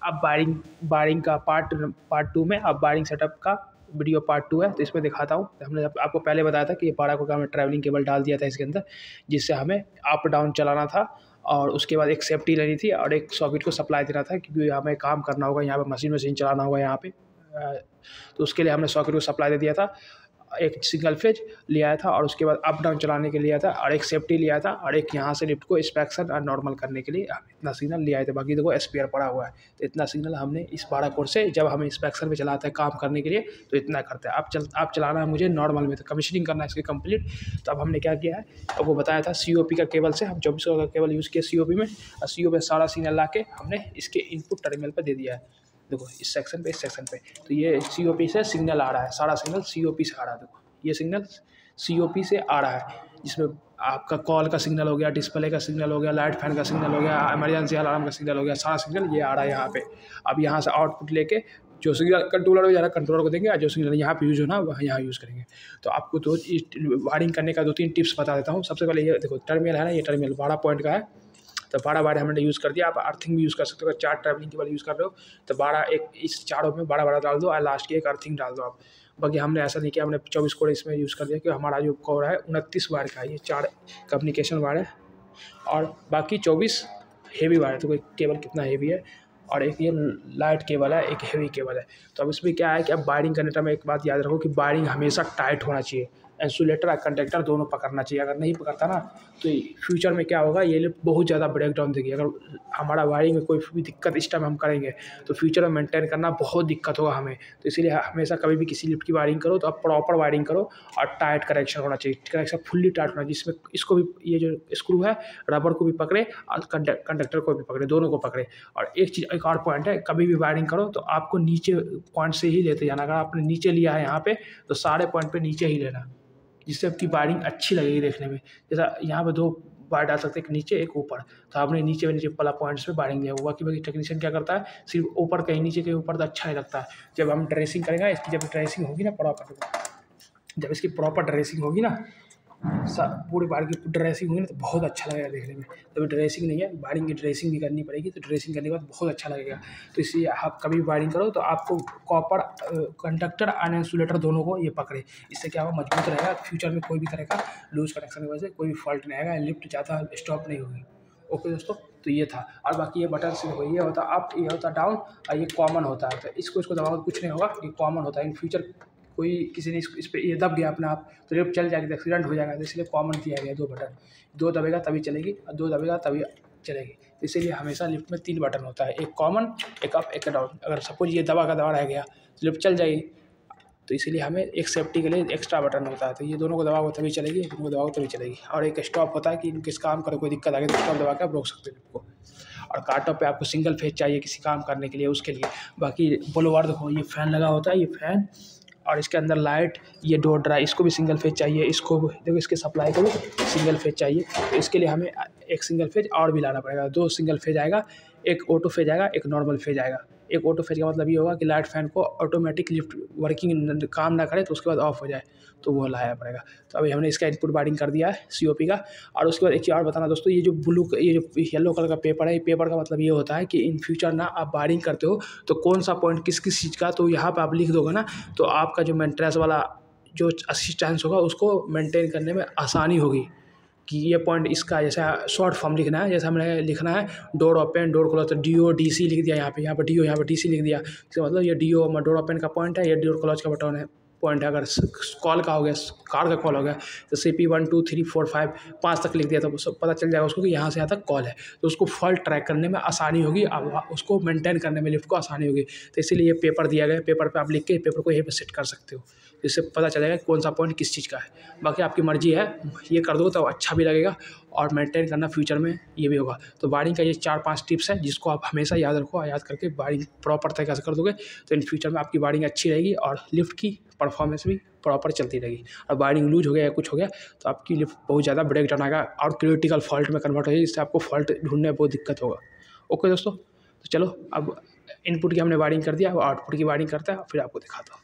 अब वायरिंग का पार्ट 2 में अब वायरिंग सेटअप का वीडियो पार्ट 2 है, तो इसमें दिखाता हूँ। हमने आपको पहले बताया था कि ये 12 को हमने ट्रैवलिंग केबल डाल दिया था इसके अंदर, जिससे हमें अप डाउन चलाना था, और उसके बाद एक सेफ्टी लेनी थी और एक सॉकेट को सप्लाई देना था, क्योंकि हमें काम करना होगा यहाँ पे, मशीन चलाना होगा यहाँ पे। तो उसके लिए हमने सॉकेट को सप्लाई दे दिया था, एक सिंगल फेज ले आया था, और उसके बाद अप डाउन चलाने के लिए आया था, और एक सेफ्टी लिया था, और एक यहाँ से लिफ्ट को इंस्पेक्शन और नॉर्मल करने के लिए इतना सिग्नल ले आए थे। बाकी देखो स्पेयर पड़ा हुआ है, तो इतना सिग्नल हमने इस 12 कोड से जब हम इंस्पेक्शन में चलाते हैं काम करने के लिए तो इतना करते हैं। आप चलाना है मुझे नॉर्मल में, तो कमीशनिंग करना है इसकी कंप्लीट। तो अब हमने क्या किया है, अब वो बताया था COP का केबल से हम 2400 का केबल यूज़ किया COP में, और COP में सारा सिग्नल ला के हमने इसके इनपुट टर्मिनल पर दे दिया है। देखो इस सेक्शन पे, तो ये COP से सिग्नल आ रहा है, सारा सिग्नल COP से आ रहा है। देखो ये सिग्नल COP से आ रहा है, जिसमें आपका कॉल का सिग्नल हो गया, डिस्प्ले का सिग्नल हो गया, लाइट फैन का सिग्नल हो गया, इमरजेंसी अलार्म का सिग्नल हो गया, सारा सिग्नल ये आ रहा है यहाँ पे। अब यहाँ से आउटपुट लेके जो सिग्नल कंट्रोलर हो जा रहा है कंट्रोलर को देंगे, और जो सिग्नल यहाँ पे यूज़ होना वह यहाँ यूज़ करेंगे। तो आपको तो वायरिंग करने का 2-3 टिप्स बता देता हूँ। सबसे पहले ये देखो टर्मिनल है ना, ये टर्मिनल 12 पॉइंट का है, तो 12 वायर हमने यूज़ कर दिया। आप अर्थिंग भी यूज़ कर सकते हो, अगर 4 ट्रैवलिंग केबल यूज़ कर रहे हो तो 12 एक इस चारों में 12 डाल दो, और लास्ट की एक अर्थिंग डाल दो आप। बाकी हमने ऐसा नहीं किया, हमने 24 कोड इसमें यूज़ कर दिया, क्योंकि हमारा जो कोड है 29 वायर का है, ये 4 कम्युनिकेशन वायर है और बाकी 24 हेवी वायर है। तो कोई केबल कितना हेवी है, और एक ये लाइट केबल है, एक हेवी केबल है। तो अब इसमें क्या है कि अब वायरिंग करने टाइम एक बात याद रखो कि वायरिंग हमेशा टाइट होना चाहिए, इंसुलेटर और कंडक्टर दोनों पकड़ना चाहिए। अगर नहीं पकड़ता ना तो फ्यूचर में क्या होगा, ये लिफ्ट बहुत ज़्यादा ब्रेक डाउन देगी। अगर हमारा वायरिंग में कोई भी दिक्कत इस टाइम हम करेंगे तो फ्यूचर में मेंटेन करना बहुत दिक्कत होगा हमें। तो इसीलिए हमेशा कभी भी किसी लिफ्ट की वायरिंग करो तो आप प्रॉपर वायरिंग करो, और टाइट कनेक्शन होना चाहिए, कनेक्शन फुल्ली टाइट होना चाहिए, जिसमें इसको भी ये जो स्क्रू है रबर को भी पकड़े और कंडक्टर को भी पकड़े, दोनों को पकड़े। और एक और पॉइंट है, कभी भी वायरिंग करो तो आपको नीचे पॉइंट से ही लेते जाना। अगर आपने नीचे लिया है यहाँ पे तो सारे पॉइंट पे नीचे ही लेना, जिससे आपकी वायरिंग अच्छी लगेगी देखने में। जैसा यहाँ पे 2 वायर डाल सकते हैं, एक नीचे एक ऊपर, तो आपने नीचे वाला पॉइंट्स पे वायरिंग दिया हुआ। बाकी टेक्नीशियन क्या करता है, सिर्फ ऊपर कहीं नीचे कहीं ऊपर, तो अच्छा नहीं लगता है। जब हम ड्रेसिंग करेंगे इसकी, जब ड्रेसिंग होगी ना प्रॉपर, जब इसकी प्रॉपर ड्रेसिंग होगी ना, पूरी वायर की ड्रेसिंग होगी ना, तो बहुत अच्छा लगेगा देखने में। तभी ड्रेसिंग नहीं है, वायरिंग की ड्रेसिंग भी करनी पड़ेगी, तो ड्रेसिंग करने के बाद बहुत अच्छा लगेगा। तो इसलिए आप कभी वायरिंग करो तो आपको कॉपर कंडक्टर और इंसुलेटर दोनों को ये पकड़े, इससे क्या होगा, मजबूत रहेगा। फ्यूचर में कोई भी तरह का लूज कनेक्शन की वजह से कोई भी फॉल्ट नहीं आएगा, लिफ्ट ज़्यादा स्टॉप नहीं होगी। ओके दोस्तों, तो ये था। और बाकी ये बटन से ये होता अप, ये होता डाउन, और ये कॉमन होता है। तो इसको दबाओ कुछ नहीं होगा, ये कॉमन होता है। इन फ्यूचर कोई किसी ने इस पर ये दब गया अपने आप तो लिफ्ट चल जाएगी, एक्सीडेंट हो जाएगा। तो इसलिए कॉमन दिया गया 2 बटन, 2 दबेगा तभी चलेगी और 2 दबेगा तभी चलेगी। तो इसीलिए हमेशा लिफ्ट में 3 बटन होता है, एक कॉमन, एक अप, एक डाउन। अगर सपोज ये दबा रह गया तो लिफ्ट चल जाएगी, तो इसीलिए हमें एक सेफ्टी के लिए एक्स्ट्रा बटन होता है। तो ये दोनों को दबाओ तभी चलेगी, दोनों को दबाओ तभी चलेगी। और एक स्टॉप होता है कि किस काम करे कोई दिक्कत आ गई तो स्टॉप दबा के आप रोक सकते हैं लिफ्ट को। और कार्टो पे आपको सिंगल फेज चाहिए किसी काम करने के लिए, उसके लिए। बाकी ब्लोअर देखो, ये फ़ैन लगा होता है, ये फ़ैन, और इसके अंदर लाइट, ये डोर ड्राई, इसको भी सिंगल फेज चाहिए। इसको देखो, इसके सप्लाई को भी सिंगल फेज चाहिए। तो इसके लिए हमें एक सिंगल फेज और भी लाना पड़ेगा। 2 सिंगल फेज आएगा, एक ऑटो फेज आएगा, एक नॉर्मल फेज आएगा। एक ऑटो फेज का मतलब ये होगा कि लाइट फैन को ऑटोमेटिक लिफ्ट वर्किंग काम ना करे तो उसके बाद ऑफ हो जाए, तो वो लाया पड़ेगा। तो अभी हमने इसका इनपुट वायरिंग कर दिया है COP का। और उसके बाद एक चीज़ और बताना दोस्तों, ये जो ये जो येलो कलर का पेपर है, ये पेपर का मतलब ये होता है कि इन फ्यूचर ना आप वायरिंग करते हो तो कौन सा पॉइंट किस चीज़ का, तो यहाँ पर आप लिख दोगे ना, तो आपका जो मेंटेनेंस वाला जो असिस्टेंस होगा उसको मेंटेन करने में आसानी होगी कि ये पॉइंट इसका, जैसा शॉर्ट फॉर्म लिखना है, जैसे हमने लिखना है डोर ओपन डोर क्लोज, तो DO DC लिख दिया यहाँ पे DO, यहाँ पे DC लिख दिया। इसका मतलब ये DO डोर ओपन का पॉइंट है, ये डोर क्लोज का बटन है पॉइंट है। अगर कॉल का हो गया, कार का कॉल हो गया, तो CP 1 2 3 4 5 तक लिख दिया तो सब पता चल जाएगा उसको कि यहाँ से यहाँ तक कॉल है। तो उसको फॉल्ट ट्रैक करने में आसानी होगी, अब उसको मेंटेन करने में लिफ्ट को आसानी होगी। तो इसीलिए ये पेपर दिया गया, पेपर पे आप लिख के पेपर को यहीं पे सेट कर सकते हो, इससे पता चलेगा कौन सा पॉइंट किस चीज़ का है। बाकी आपकी मर्जी है, ये कर दो तो अच्छा भी लगेगा और मेंटेन करना फ्यूचर में ये भी होगा। तो वायरिंग का ये 4-5 टिप्स है जिसको आप हमेशा याद रखो, याद करके वायरिंग प्रॉपर तरीके से कर दोगे तो इन फ्यूचर में आपकी वायरिंग अच्छी रहेगी और लिफ्ट की परफॉर्मेंस भी प्रॉपर चलती रहेगी। और वायरिंग लूज हो गया या कुछ हो गया तो आपकी लिफ्ट बहुत ज़्यादा ब्रेक डाउन आएगा और क्रिटिकल फॉल्ट में कन्वर्ट हो जाएगी, जिससे आपको फॉल्ट ढूंढने में बहुत दिक्कत होगा। ओके दोस्तों, तो चलो अब इनपुट की हमने वायरिंग कर दिया, अब आउटपुट की वायरिंग करता है फिर आपको दिखाता हूँ।